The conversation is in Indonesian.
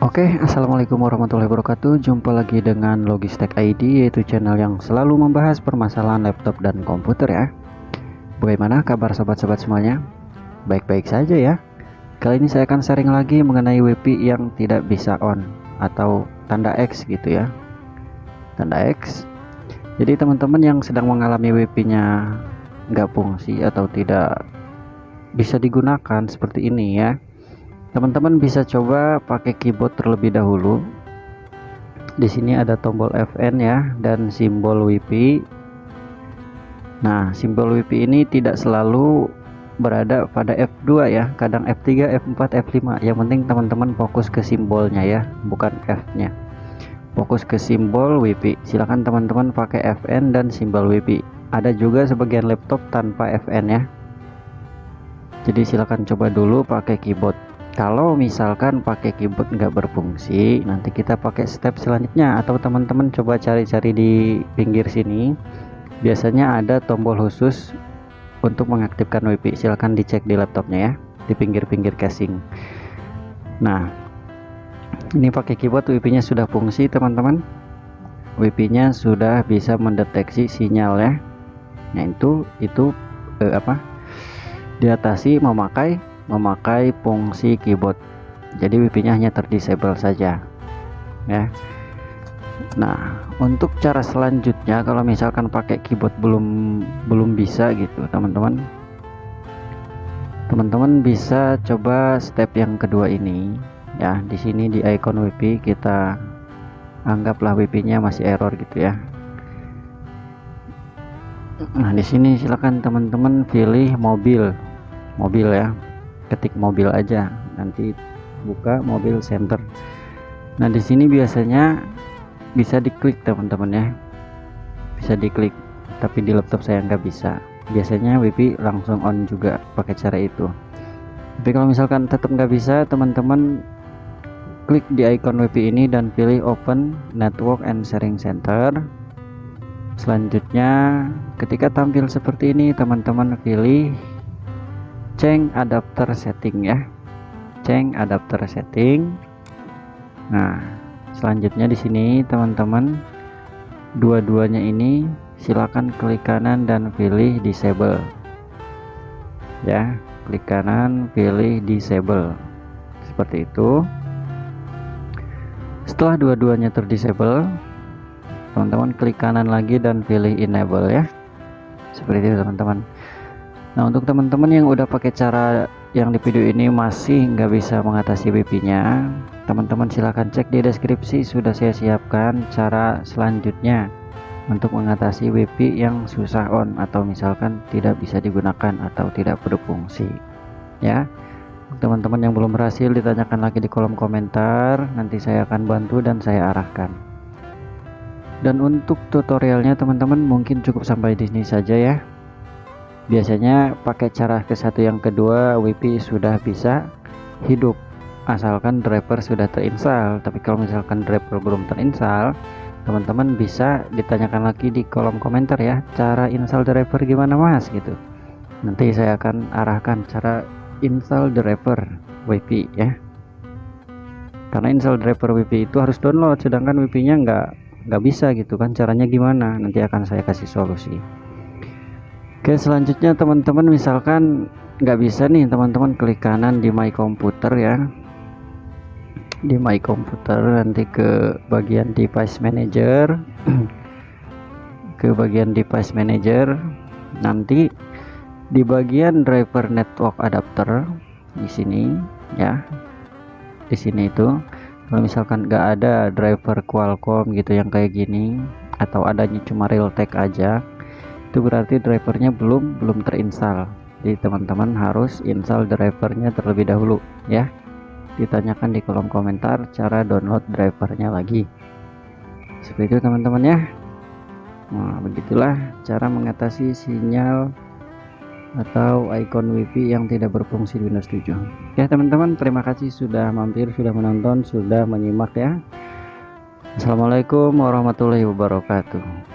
Assalamualaikum warahmatullahi wabarakatuh. Jumpa lagi dengan Logistek ID, yaitu channel yang selalu membahas permasalahan laptop dan komputer ya. Bagaimana kabar sobat-sobat semuanya? Baik-baik saja ya. Kali ini saya akan sharing lagi mengenai WiFi yang tidak bisa on atau tanda X gitu ya. Tanda X. Jadi teman-teman yang sedang mengalami WiFi-nya nggak fungsi atau tidak bisa digunakan seperti ini ya. Teman-teman bisa coba pakai keyboard terlebih dahulu. Di sini ada tombol Fn ya dan simbol WiFi. Nah, simbol WiFi ini tidak selalu berada pada F2 ya, kadang F3, F4, F5. Yang penting teman-teman fokus ke simbolnya ya, bukan F-nya. Fokus ke simbol WiFi. Silakan teman-teman pakai Fn dan simbol WiFi. Ada juga sebagian laptop tanpa Fn ya. Jadi silakan coba dulu pakai keyboard. Kalau misalkan pakai keyboard nggak berfungsi, nanti kita pakai step selanjutnya, atau teman-teman coba cari-cari di pinggir sini. Biasanya ada tombol khusus untuk mengaktifkan WiFi. Silahkan dicek di laptopnya ya, di pinggir-pinggir casing. Nah, ini pakai keyboard WiFi-nya sudah fungsi teman-teman. WiFi-nya sudah bisa mendeteksi sinyal ya. Nah itu diatasi memakai fungsi keyboard. Jadi WiFi-nya hanya terdisable saja ya. Nah, untuk cara selanjutnya kalau misalkan pakai keyboard belum bisa gitu teman-teman bisa coba step yang kedua ini ya. Di sini di icon WiFi kita anggaplah WiFi-nya masih error gitu ya. Nah, di sini silakan teman-teman pilih mobil ya, ketik mobil aja, nanti buka mobil center. Nah, di sini biasanya bisa diklik teman-teman ya, bisa diklik, tapi di laptop saya nggak bisa. Biasanya WiFi langsung on juga pakai cara itu. Tapi kalau misalkan tetap nggak bisa, teman-teman klik di icon WiFi ini dan pilih open network and sharing center. Selanjutnya ketika tampil seperti ini, teman-teman pilih change adapter setting ya, change adapter setting. Nah, selanjutnya di sini teman-teman dua-duanya ini silakan klik kanan dan pilih disable ya, klik kanan pilih disable seperti itu. Setelah dua-duanya terdisable, teman-teman klik kanan lagi dan pilih enable ya, seperti itu teman-teman. Nah, untuk teman-teman yang udah pakai cara yang di video ini masih nggak bisa mengatasi WiFi-nya, teman-teman silahkan cek di deskripsi, sudah saya siapkan cara selanjutnya untuk mengatasi WiFi yang susah on atau misalkan tidak bisa digunakan atau tidak berfungsi ya. Teman-teman yang belum berhasil ditanyakan lagi di kolom komentar, nanti saya akan bantu dan saya arahkan. Dan untuk tutorialnya teman-teman mungkin cukup sampai di sini saja ya. Biasanya pakai cara ke satu yang kedua WiFi sudah bisa hidup asalkan driver sudah terinstall. Tapi kalau misalkan driver belum terinstall, teman-teman bisa ditanyakan lagi di kolom komentar ya, cara install driver gimana mas gitu. Nanti saya akan arahkan cara install driver WiFi ya, karena install driver WiFi itu harus download, sedangkan WiFi-nya nggak bisa gitu kan. Caranya gimana, nanti akan saya kasih solusi. Oke, selanjutnya teman-teman misalkan nggak bisa nih, teman-teman klik kanan di my computer ya, di my computer, nanti ke bagian device manager ke bagian device manager, nanti di bagian driver network adapter di sini ya. Di sini itu kalau misalkan nggak ada driver Qualcomm gitu yang kayak gini, atau adanya cuma Realtek aja, itu berarti drivernya belum terinstall. Jadi teman-teman harus install drivernya terlebih dahulu ya. Ditanyakan di kolom komentar cara download drivernya lagi, seperti itu teman-teman ya. Nah, begitulah cara mengatasi sinyal atau icon WiFi yang tidak berfungsi di Windows 7 ya teman-teman. Terima kasih sudah mampir, sudah menonton, sudah menyimak ya. Assalamualaikum warahmatullahi wabarakatuh.